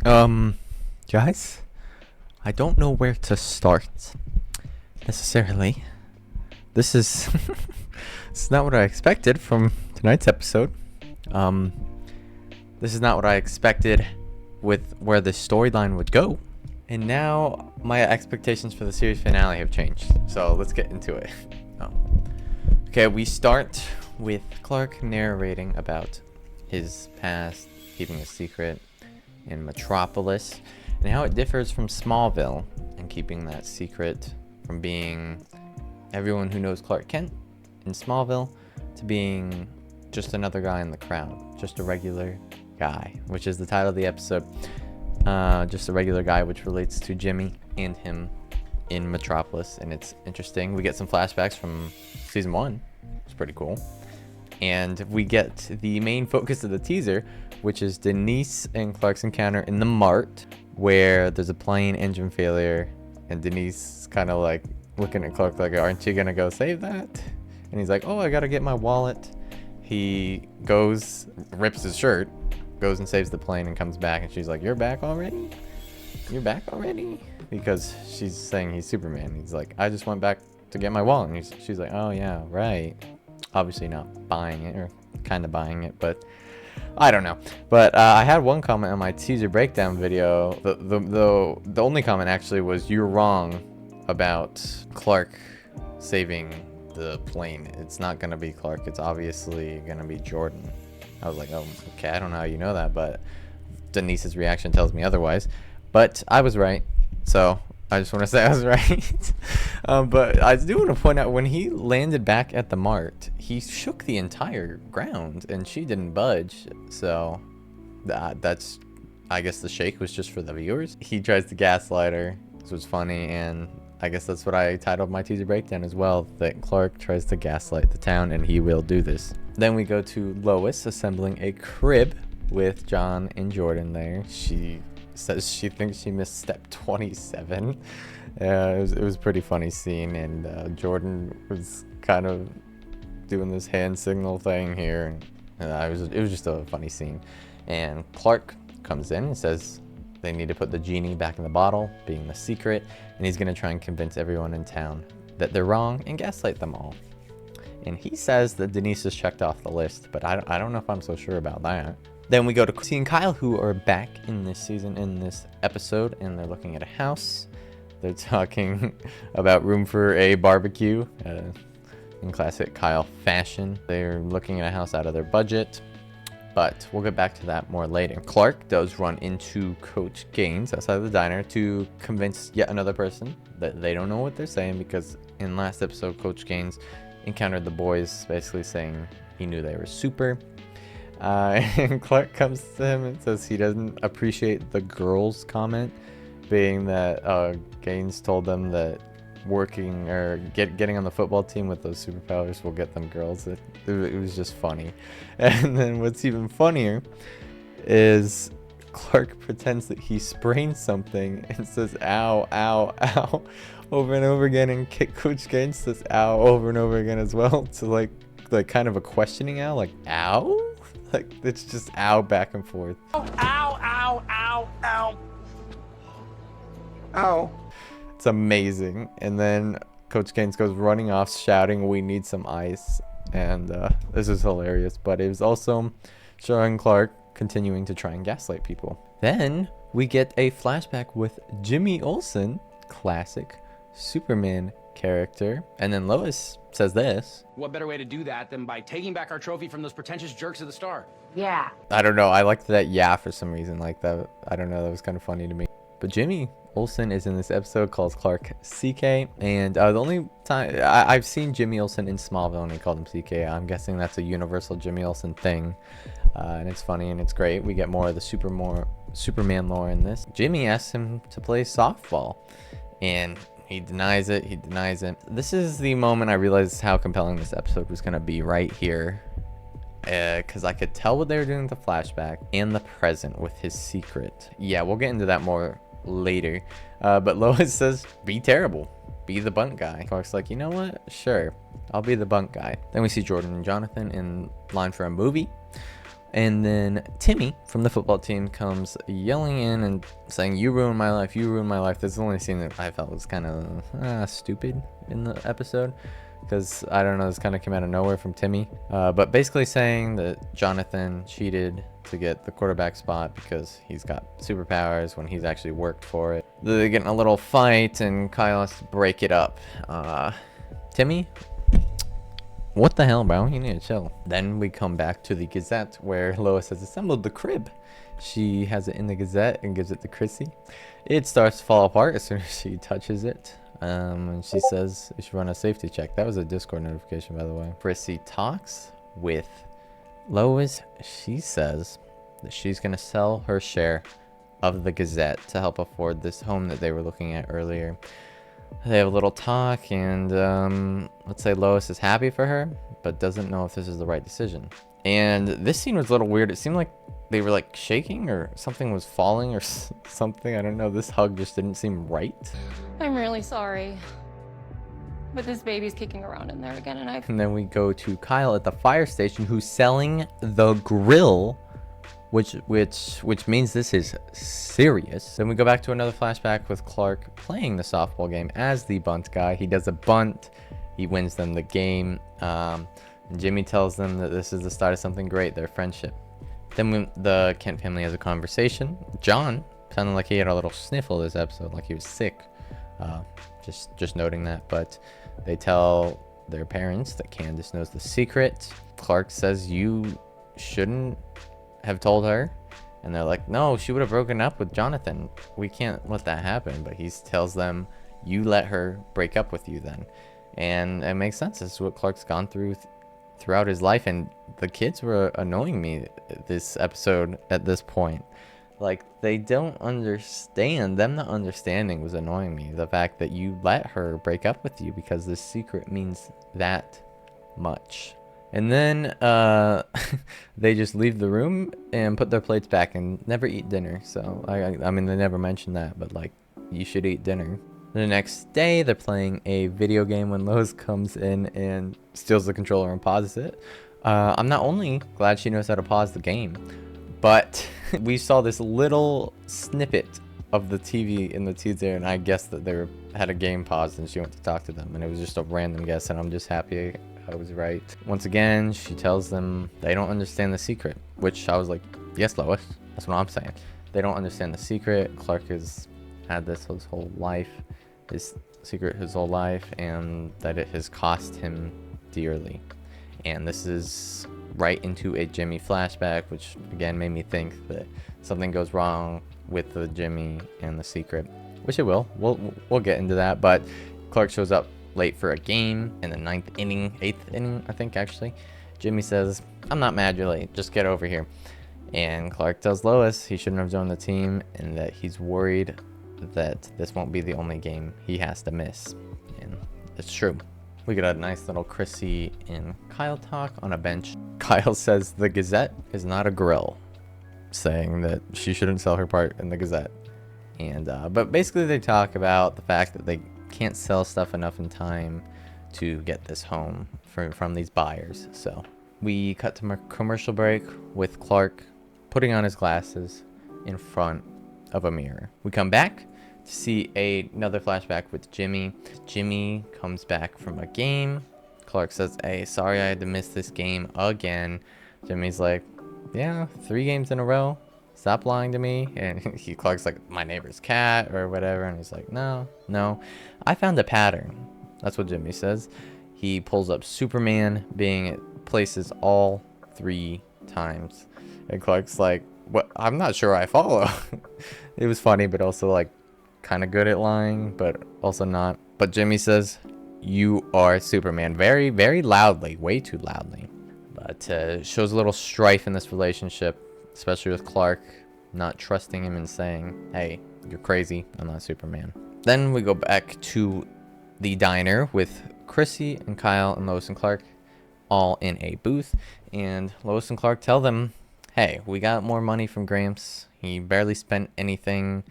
Guys, I don't know where to start necessarily. This is this is not what I expected from tonight's episode. This is not what I expected with where the storyline would go. And now my expectations for the series finale have changed. So let's get into it. Okay, we start with Clark narrating about his past, keeping a secret in Metropolis, and how it differs from Smallville, and keeping that secret from being everyone who knows Clark Kent in Smallville to being just another guy in the crowd, just a regular guy, which is the title of the episode. Just a regular guy, which relates to Jimmy and him in Metropolis, and it's interesting. We get some flashbacks from season 1. It's pretty cool. And we get the main focus of the teaser, which is Denise and Clark's encounter in the mart, where there's a plane engine failure, and Denise kind of like looking at Clark like, aren't you gonna go save that? And he's like, oh, I gotta get my wallet. He goes, rips his shirt, goes and saves the plane, and comes back, and she's like, you're back already? You're back already? Because she's saying he's Superman. He's like, I just went back to get my wallet. And she's like, oh yeah, right. Obviously not buying it, or kind of buying it, but I don't know. But I had one comment on my teaser breakdown video. The only comment actually was, you're wrong about Clark saving the plane. It's not gonna be Clark. It's obviously gonna be Jordan. I was like, oh, okay, I don't know how you know that, but Denise's reaction tells me otherwise. But I was right, so I just want to say I was right. But I do want to point out, when he landed back at the mart, he shook the entire ground, and she didn't budge. So that's, I guess the shake was just for the viewers. He tries to gaslight her, which was funny, and I guess that's what I titled my teaser breakdown as well, that Clark tries to gaslight the town, and he will do this. Then we go to Lois assembling a crib with John and Jordan there. She says she thinks she missed step 27. It was a pretty funny scene, and Jordan was kind of doing this hand signal thing here, and it was just a funny scene. And Clark comes in and says they need to put the genie back in the bottle, being the secret, and he's going to try and convince everyone in town that they're wrong and gaslight them all. And he says that Denise is checked off the list, but I don't know if I'm so sure about that. Then we go to Chrissy and Kyle, who are back in this season, in this episode, and they're looking at a house. They're talking about room for a barbecue, in classic Kyle fashion. They're looking at a house out of their budget, but we'll get back to that more later. Clark does run into Coach Gaines outside of the diner to convince yet another person that they don't know what they're saying, because in last episode, Coach Gaines encountered the boys basically saying he knew they were super. And Clark comes to him and says he doesn't appreciate the girls comment, being that Gaines told them that working or getting on the football team with those superpowers will get them girls. It was just funny. And then what's even funnier is Clark pretends that he sprained something and says ow, ow, ow over and over again, and Coach Gaines says ow over and over again as well, to like kind of a questioning ow, like ow? Like, it's just ow back and forth. Ow, ow, ow, ow. Ow. It's amazing. And then Coach Gaines goes running off shouting, we need some ice. And this is hilarious, but it was also showing Clark continuing to try and gaslight people. Then we get a flashback with Jimmy Olsen, classic Superman character. And then Lois says this. What better way to do that than by taking back our trophy from those pretentious jerks of the Star? Yeah. I don't know. I liked that yeah for some reason. Like that. I don't know. That was kind of funny to me. But Jimmy Olsen is in this episode called Clark CK. And the only time I've seen Jimmy Olsen in Smallville, and he called him CK. I'm guessing that's a universal Jimmy Olsen thing. And it's funny and it's great. We get more of the Superman lore in this. Jimmy asks him to play softball, and he denies it. He denies it. This is the moment I realized how compelling this episode was going to be right here. Because I could tell what they were doing with the flashback and the present with his secret. Yeah, we'll get into that more later. But Lois says, be terrible. Be the bunt guy. Clark's like, you know what? Sure. I'll be the bunt guy. Then we see Jordan and Jonathan in line for a movie, And then Timmy from the football team comes yelling in and saying, "You ruined my life, you ruined my life." That's the only scene that I felt was kind of stupid in the episode, because I don't know, this kind of came out of nowhere from Timmy. But basically saying that Jonathan cheated to get the quarterback spot because he's got superpowers when he's actually worked for it. They get in a little fight and Kyle has to break it up. Timmy, what the hell, bro? You need to chill. Then we come back to the Gazette where Lois has assembled the crib. She has it in the Gazette and gives it to Chrissy. It starts to fall apart as soon as she touches it. And she says you should run a safety check. That was a Discord notification, by the way. Chrissy talks with Lois. She says that she's going to sell her share of the Gazette to help afford this home that they were looking at earlier. They have a little talk, and let's say Lois is happy for her, but doesn't know if this is the right decision. And this scene was a little weird. It seemed like they were like shaking or something was falling or something. I don't know. This hug just didn't seem right. I'm really sorry. But this baby's kicking around in there again, And then we go to Kyle at the fire station, who's selling the grill, which means this is serious. Then we go back to another flashback with Clark playing the softball game as the bunt guy. He does a bunt. He wins them the game. And Jimmy tells them that this is the start of something great, their friendship. Then the Kent family has a conversation. John sounded like he had a little sniffle this episode, like he was sick. Just noting that. But they tell their parents that Candace knows the secret. Clark says, "You shouldn't have told her." And they're like, "No, she would have broken up with Jonathan. We can't let that happen." But he tells them, "You let her break up with you then." And it makes sense. This is what Clark's gone through throughout his life. And the kids were annoying me this episode at this point. Like, they don't understand. Them not understanding was annoying me. The fact that you let her break up with you because this secret means that much. And then they just leave the room and put their plates back and never eat dinner. So, I mean, they never mentioned that, but, like, you should eat dinner. The next day, they're playing a video game when Lois comes in and steals the controller and pauses it. I'm not only glad she knows how to pause the game, but we saw this little snippet of the TV in the teaser, and I guessed that they had a game paused and she went to talk to them, and it was just a random guess, and I'm just happy I was right. Once again, she tells them they don't understand the secret, which I was like, yes, Lois, that's what I'm saying. They don't understand the secret. Clark has had this his whole life, his secret his whole life, and that it has cost him dearly. And this is right into a Jimmy flashback, which again made me think that something goes wrong with the Jimmy and the secret, which it will. We'll get into that. But Clark shows up late for a game in the 8th inning, I think, actually. Jimmy says, "I'm not mad you're late, just get over here." And Clark tells Lois he shouldn't have joined the team and that he's worried that this won't be the only game he has to miss. And it's true. We got a nice little Chrissy and Kyle talk on a bench. Kyle says the Gazette is not a grill, saying that she shouldn't sell her part in the Gazette. And but basically they talk about the fact that they can't sell stuff enough in time to get this home from these buyers. So we cut to a commercial break with Clark putting on his glasses in front of a mirror. We come back to see another flashback with Jimmy. Jimmy comes back from a game. Clark says, "Hey, sorry I had to miss this game again." Jimmy's like, "Yeah, 3 games in a row. Stop lying to me." And Clark's like, "My neighbor's cat," or whatever. And he's like, no. I found a pattern. That's what Jimmy says. He pulls up Superman being at places all 3 times. And Clark's like, "What? I'm not sure I follow." It was funny, but also like kind of good at lying, but also not. But Jimmy says, "You are Superman," very, very loudly, way too loudly. But shows a little strife in this relationship, especially with Clark not trusting him and saying, "Hey, you're crazy, I'm not Superman." Then we go back to the diner with Chrissy and Kyle and Lois and Clark all in a booth, and Lois and Clark tell them, "Hey, we got more money from Gramps. He barely spent anything.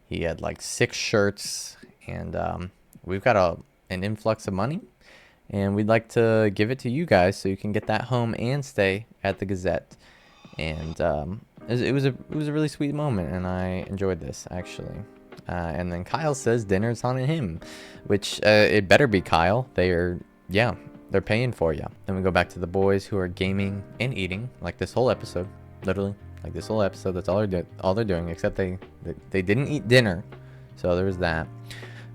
He had like 6 shirts, and we've got an influx of money, and we'd like to give it to you guys so you can get that home and stay at the Gazette." And it was a really sweet moment, and I enjoyed this actually. And then Kyle says dinner's on him, which it better be Kyle. They're paying for you. Then we go back to the boys who are gaming and eating like this whole episode, literally like this whole episode. That's all they're doing, except they didn't eat dinner, so there was that.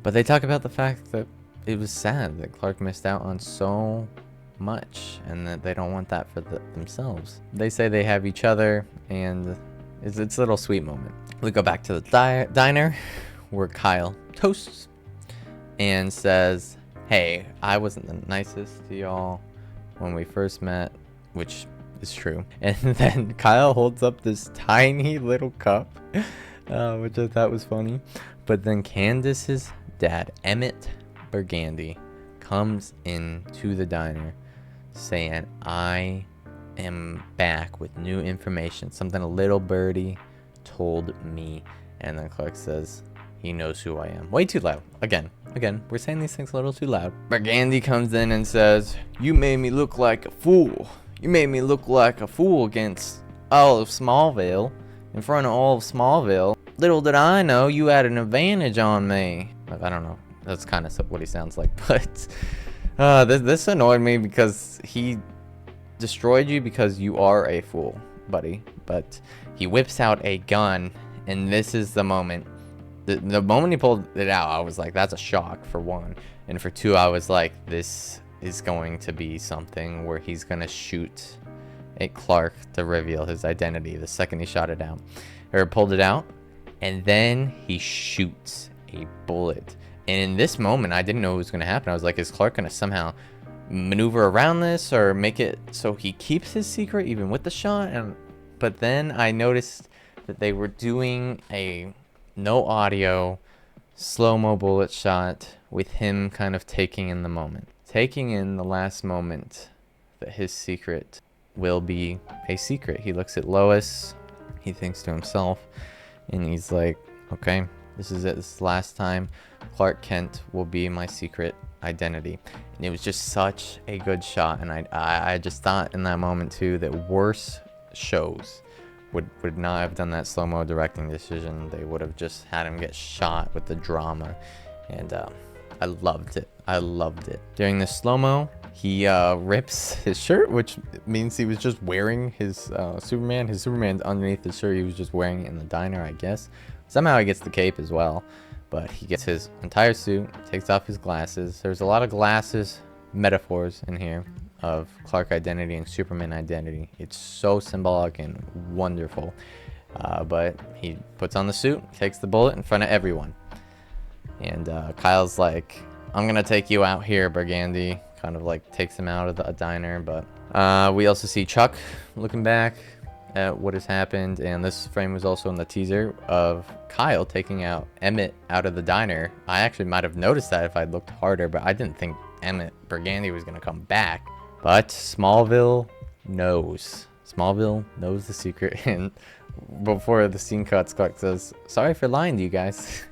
But they talk about the fact that it was sad that Clark missed out on so much, and that they don't want that for themselves. They say they have each other, and it's a little sweet moment. We go back to the diner where Kyle toasts and says, hey, I wasn't the nicest to y'all when we first met, which is true. And then Kyle holds up this tiny little cup, which I thought was funny. But then Candace's dad, Emmett Burgandy, comes into the diner saying, I am back with new information, something a little birdie told me. And then Clark says, he knows who I am. Way too loud. Again, we're saying these things a little too loud. Burgandy comes in and says, you made me look like a fool. You made me look like a fool against all of Smallville, in front of all of Smallville. Little did I know you had an advantage on me. I don't know. That's kind of what he sounds like. But this annoyed me because he destroyed you because you are a fool, buddy. But he whips out a gun, and this is the moment. The moment he pulled it out, I was like, that's a shock, for one. And for two, I was like, this is going to be something where he's going to shoot at Clark to reveal his identity the second he shot it out. Or pulled it out. And then he shoots a bullet. And in this moment, I didn't know what was going to happen. I was like, is Clark going to somehow maneuver around this or make it so he keeps his secret even with the shot? But then I noticed that they were doing a no audio slow-mo bullet shot with him kind of taking in the moment, taking in the last moment that his secret will be a secret. He looks at Lois, he thinks to himself, and he's like, okay, this is it. This is the last time Clark Kent will be my secret identity. And it was just such a good shot. And I just thought in that moment too that worse shows would not have done that slow-mo directing decision. They would have just had him get shot with the drama. And I loved it. I loved it. During the slow-mo, he rips his shirt, which means he was just wearing his Superman. His Superman's underneath his shirt. He was just wearing it in the diner, I guess. Somehow he gets the cape as well. But he gets his entire suit, takes off his glasses. There's a lot of glasses metaphors in here of Clark identity and Superman identity. It's so symbolic and wonderful. But he puts on the suit, takes the bullet in front of everyone. And Kyle's like, I'm going to take you out here, Burgandy. Kind of like takes him out of the diner. But we also see Chuck looking back at what has happened. And this frame was also in the teaser of Kyle taking out Emmett out of the diner. I actually might have noticed that if I'd looked harder, but I didn't think Emmett Burgandy was going to come back. But Smallville knows. Smallville knows the secret. And before the scene cuts, Clark says, sorry for lying to you guys.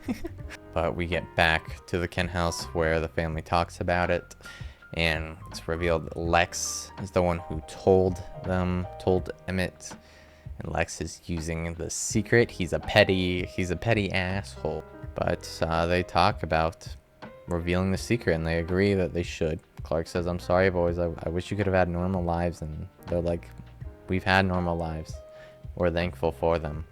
But we get back to the Kent house where the family talks about it. And it's revealed that Lex is the one who told Emmett. And Lex is using the secret. He's a petty asshole. But they talk about revealing the secret, and they agree that they should. Clark says, I'm sorry, boys. I wish you could have had normal lives. And they're like, we've had normal lives. We're thankful for them.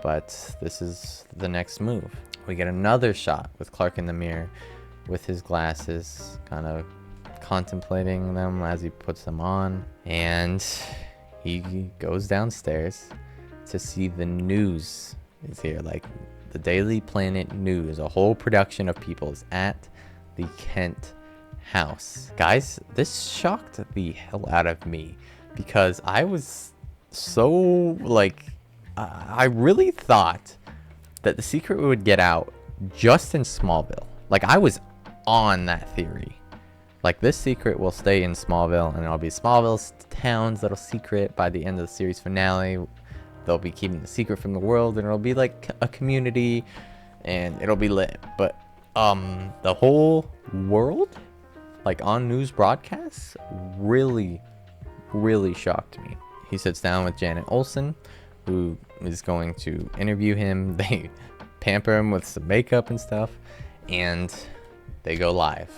But this is the next move. We get another shot with Clark in the mirror with his glasses, kind of contemplating them as he puts them on. And he goes downstairs to see the news is here. Like the Daily Planet News, a whole production of people is at the Kent house. Guys, this shocked the hell out of me because I was so like, I really thought that the secret would get out just in Smallville. Like I was on that theory. Like this secret will stay in Smallville and it'll be Smallville's towns that'll secret by the end of the series finale. They'll be keeping the secret from the world and it'll be like a community and it'll be lit. But the whole world, like on news broadcasts, really shocked me. he sits down with Janet Olsen, who is going to interview him. They pamper him with some makeup and stuff, and they go live.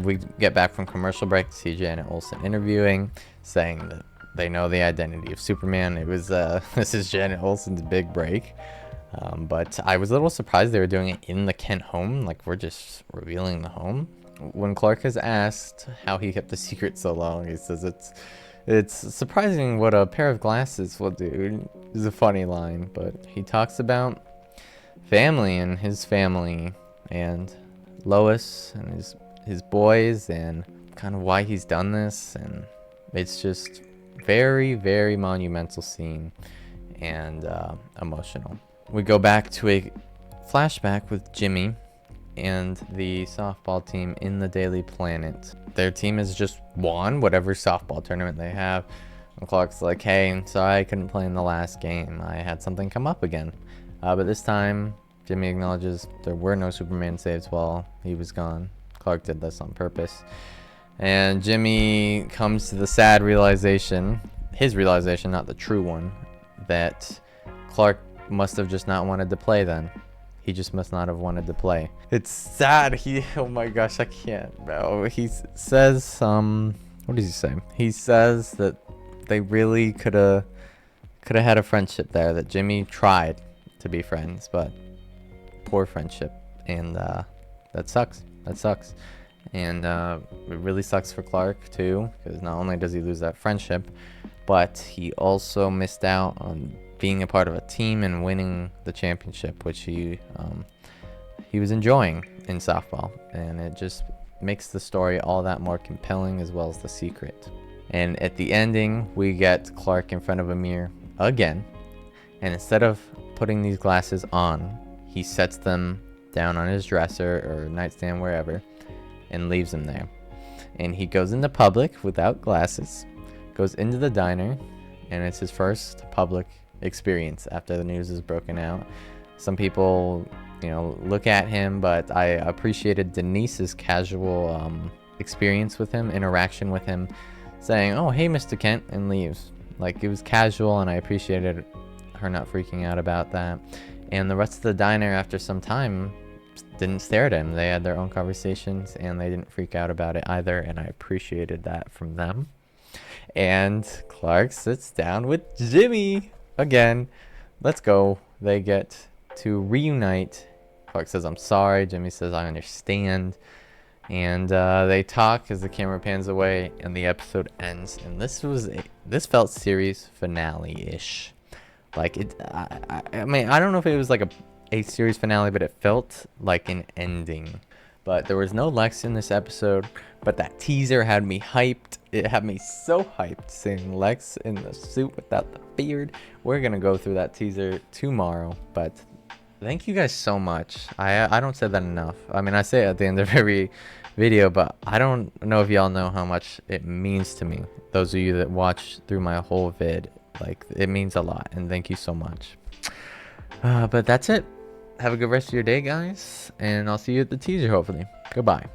We get back from commercial break to see Janet Olsen interviewing, saying that they know the identity of Superman. It was this is Janet Olsen's big break. But I was a little surprised they were doing it in the Kent home. Like, we're just revealing the home. When Clark is asked how he kept the secret so long, he says it's surprising what a pair of glasses will do. It's a funny line, but he talks about family and his family and Lois and his boys and kind of why he's done this, and it's just very, very monumental scene and emotional. We go back to a flashback with Jimmy and the softball team in the Daily Planet. Their team has just won whatever softball tournament they have. And Clark's like, hey, sorry I couldn't play in the last game. I had something come up again. But this time, Jimmy acknowledges there were no Superman saves while he was gone. Clark did this on purpose. And Jimmy comes to the sad realization, his realization, not the true one, that Clark must have just not wanted to play then. He just must not have wanted to play. It's sad. Oh my gosh, I can't, bro. He says, what does he say? He says that they really could have had a friendship there, that Jimmy tried to be friends, but poor friendship. And that sucks. That sucks. And it really sucks for Clark too, because not only does he lose that friendship, but he also missed out on being a part of a team and winning the championship, which he was enjoying in softball. And it just makes the story all that more compelling, as well as the secret. And at the ending, we get Clark in front of a mirror again, and instead of putting these glasses on, he sets them down on his dresser or nightstand, wherever, and leaves them there. And he goes into public without glasses, goes into the diner, and it's his first public experience after the news is broken out. Some people, look at him, but I appreciated Denise's casual experience with him, interaction with him, saying, oh, hey, Mr. Kent, and leaves. Like, it was casual, and I appreciated her not freaking out about that. And the rest of the diner, after some time, didn't stare at him. They had their own conversations, and they didn't freak out about it either, and I appreciated that from them. And Clark sits down with Jimmy again. Let's go. They get to reunite. Clark says, I'm sorry. Jimmy says, I understand. And they talk as the camera pans away, and the episode ends. And this felt series finale-ish. Like, I mean, I don't know if it was like a series finale, but it felt like an ending. But there was no Lex in this episode, but that teaser had me hyped. It had me so hyped seeing Lex in the suit without the beard. We're gonna go through that teaser tomorrow, but thank you guys so much. I don't say that enough. I mean, I say it at the end of every video, but I don't know if y'all know how much it means to me. Those of you that watch through my whole vid, like, it means a lot, and thank you so much. But that's it. Have a good rest of your day, guys, and I'll see you at the teaser, hopefully. Goodbye.